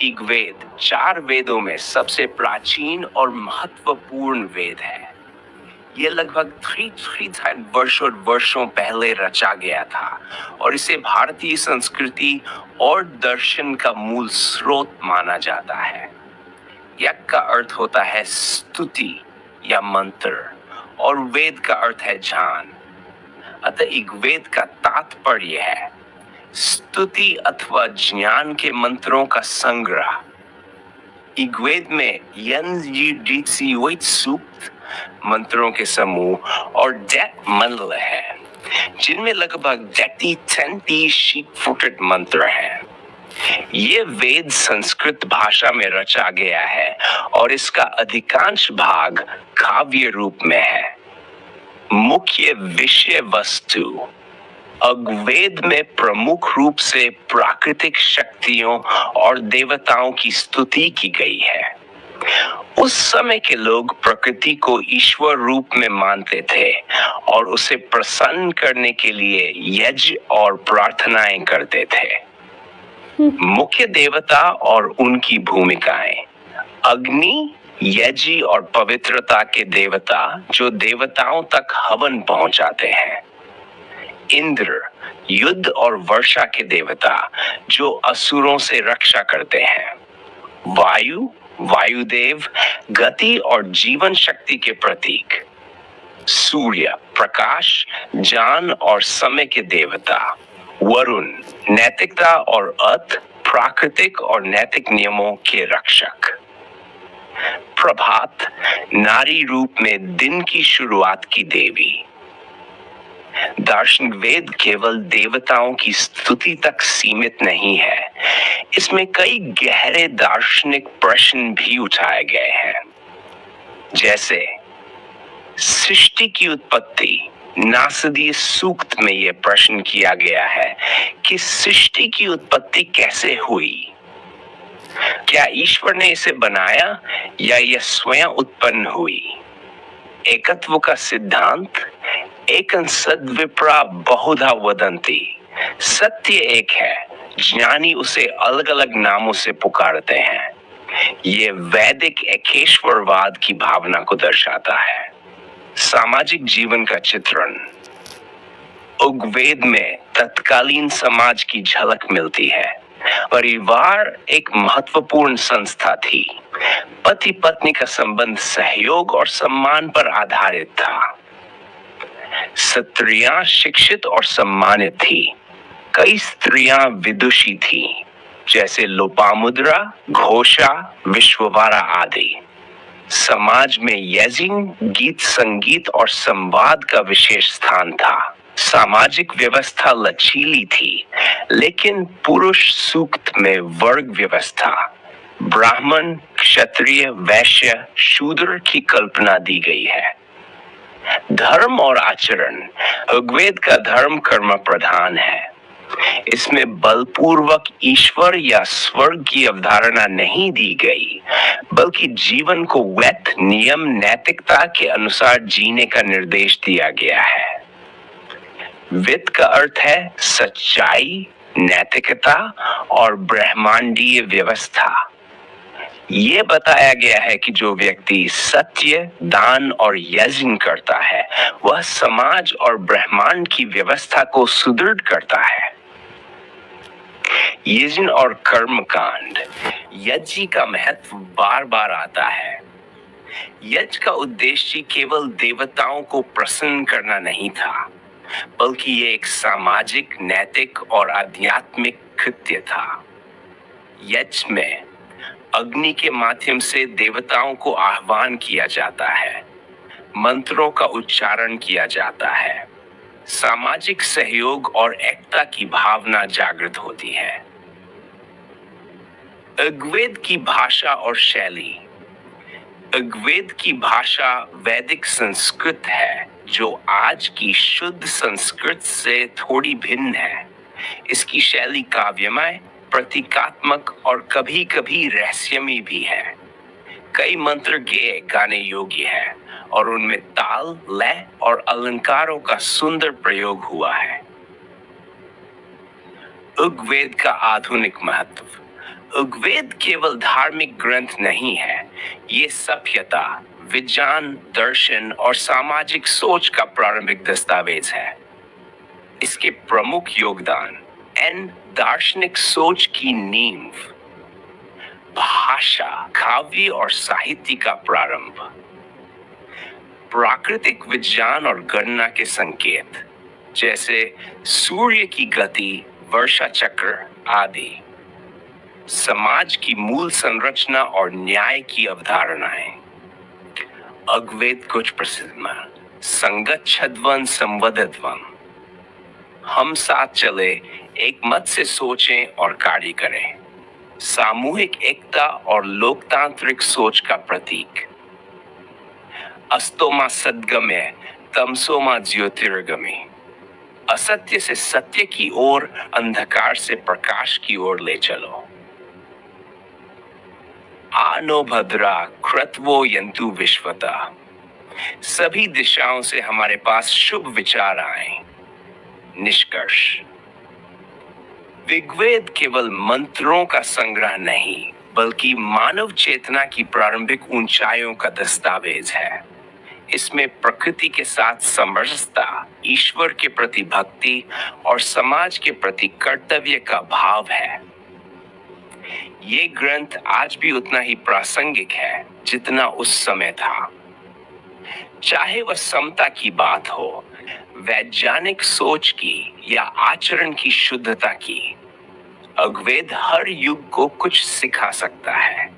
ऋग्वेद 4 वेदों में सबसे प्राचीन और महत्वपूर्ण वेद है। ये लगभग 3,000 वर्षों पहले रचा गया था और इसे भारतीय संस्कृति और दर्शन का मूल स्रोत माना जाता है। यज्ञ का अर्थ होता है स्तुति या मंत्र और वेद का अर्थ है ज्ञान। अतः ऋग्वेद का तात्पर्य है स्तुति अथवा ज्ञान के मंत्रों का संग्रह। ऋग्वेद में यजुर्वेद सूक्त मंत्रों के समूह और डेथ मंडल है, जिनमें लगभग 10 शीट-फुटेड मंत्र हैं। ये वेद संस्कृत भाषा में रचा गया है और इसका अधिकांश भाग काव्य रूप में है। मुख्य विषय वस्तु ऋग्वेद में प्रमुख रूप से प्राकृतिक शक्तियों और देवताओं की स्तुति की गई है। उस समय के लोग प्रकृति को ईश्वर रूप में मानते थे और उसे प्रसन्न करने के लिए यज्ञ और प्रार्थनाएं करते थे। मुख्य देवता और उनकी भूमिकाएं अग्नि, यज्ञ और पवित्रता के देवता जो देवताओं तक हवन पहुंचाते हैं। इंद्र युद्ध और वर्षा के देवता जो असुरों से रक्षा करते हैं। वायुदेव गति और जीवन शक्ति के प्रतीक। सूर्य प्रकाश, ज्ञान और समय के देवता। वरुण नैतिकता और अर्थ, प्राकृतिक और नैतिक नियमों के रक्षक। प्रभात नारी रूप में दिन की शुरुआत की देवी। दार्शनिक वेद केवल देवताओं की स्तुति तक सीमित नहीं है, इसमें कई गहरे दार्शनिक प्रश्न भी उठाए गए हैं। जैसे सृष्टि की उत्पत्ति। नासदीय सूक्त में यह प्रश्न किया गया है कि सृष्टि की उत्पत्ति कैसे हुई? क्या ईश्वर ने इसे बनाया या यह स्वयं उत्पन्न हुई? एकत्व का सिद्धांत। एकं सद्विप्रा बहुधा वदन्ति। सत्य एक है, ज्ञानी उसे अलग अलग नामों से पुकारते हैं। यह वैदिक एकेश्वरवाद की भावना को दर्शाता है। सामाजिक जीवन का चित्रण। ऋग्वेद में तत्कालीन समाज की झलक मिलती है। परिवार एक महत्वपूर्ण संस्था थी। पति पत्नी का संबंध सहयोग और सम्मान पर आधारित था। स्त्रियां शिक्षित और सम्मानित थी। कई स्त्रियां विदुषी थीं, जैसे लोपामुद्रा, घोषा, विश्ववारा आदि। समाज में यज्ञ, गीत संगीत और संवाद का विशेष स्थान था। सामाजिक व्यवस्था लचीली थी, लेकिन पुरुष सूक्त में वर्ग व्यवस्था, ब्राह्मण, क्षत्रिय, वैश्य, शूद्र की कल्पना दी गई है। धर्म और आचरण। ऋग्वेद का धर्म कर्म प्रधान है। इसमें बलपूर्वक ईश्वर या स्वर्ग की अवधारणा नहीं दी गई, बल्कि जीवन को वैध नियम नैतिकता के अनुसार जीने का निर्देश दिया गया है। वेद का अर्थ है सच्चाई, नैतिकता और ब्रह्मांडीय व्यवस्था। ये बताया गया है कि जो व्यक्ति सत्य, दान और यज्ञ करता है, वह समाज और ब्रह्मांड की व्यवस्था को सुदृढ़ करता है। यज्ञ और कर्म कांड। यज्ञ का महत्व बार बार आता है। यज्ञ का उद्देश्य केवल देवताओं को प्रसन्न करना नहीं था, बल्कि ये एक सामाजिक, नैतिक और आध्यात्मिक कृत्य था। यज्ञ में अग्नि के माध्यम से देवताओं को आह्वान किया जाता है, मंत्रों का उच्चारण किया जाता है, सामाजिक सहयोग और एकता की भावना जागृत होती है। ऋग्वेद की भाषा और शैली। ऋग्वेद की भाषा वैदिक संस्कृत है, जो आज की शुद्ध संस्कृत से थोड़ी भिन्न है। इसकी शैली काव्यमय, प्रतीकात्मक और कभी-कभी रहस्यमयी भी है। कई मंत्र गाने योग्य हैं और उनमें ताल, लय और अलंकारों का सुंदर प्रयोग हुआ है। ऋग्वेद का आधुनिक महत्व। ऋग्वेद केवल धार्मिक ग्रंथ नहीं है, ये सभ्यता, विज्ञान, दर्शन और सामाजिक सोच का प्रारंभिक दस्तावेज है। इसके प्रमुख योगदान एन दार्शनिक सोच की नींव, भाषा, काव्य और साहित्य का प्रारंभ, प्राकृतिक विज्ञान और गणना के संकेत जैसे सूर्य की गति, वर्षा चक्र आदि, समाज की मूल संरचना और न्याय की अवधारणाएं। ऋग्वेद कुछ प्रसिद्ध संगच्छध्वन संवदध्वन, हम साथ चले, एक मत से सोचें और कार्य करें, सामूहिक एकता और लोकतांत्रिक सोच का प्रतीक। अस्तोमा सद्गम्य तमसोमा ज्योतिर्गमी, असत्य से सत्य की ओर, अंधकार से प्रकाश की ओर ले चलो। आनो भद्रा क्रत्वो यंतु विश्वता, सभी दिशाओं से हमारे पास शुभ विचार आए। निष्कर्ष, ऋग्वेद केवल मंत्रों का संग्रह नहीं, बल्कि मानव चेतना की प्रारंभिक ऊंचाइयों का दस्तावेज है। इसमें प्रकृति के साथ समरसता, ईश्वर के प्रति भक्ति और समाज के प्रति कर्तव्य का भाव है। ये ग्रंथ आज भी उतना ही प्रासंगिक है जितना उस समय था। चाहे वह समता की बात हो, वैज्ञानिक सोच की या आचरण की शुद्धता की, ऋग्वेद हर युग को कुछ सिखा सकता है।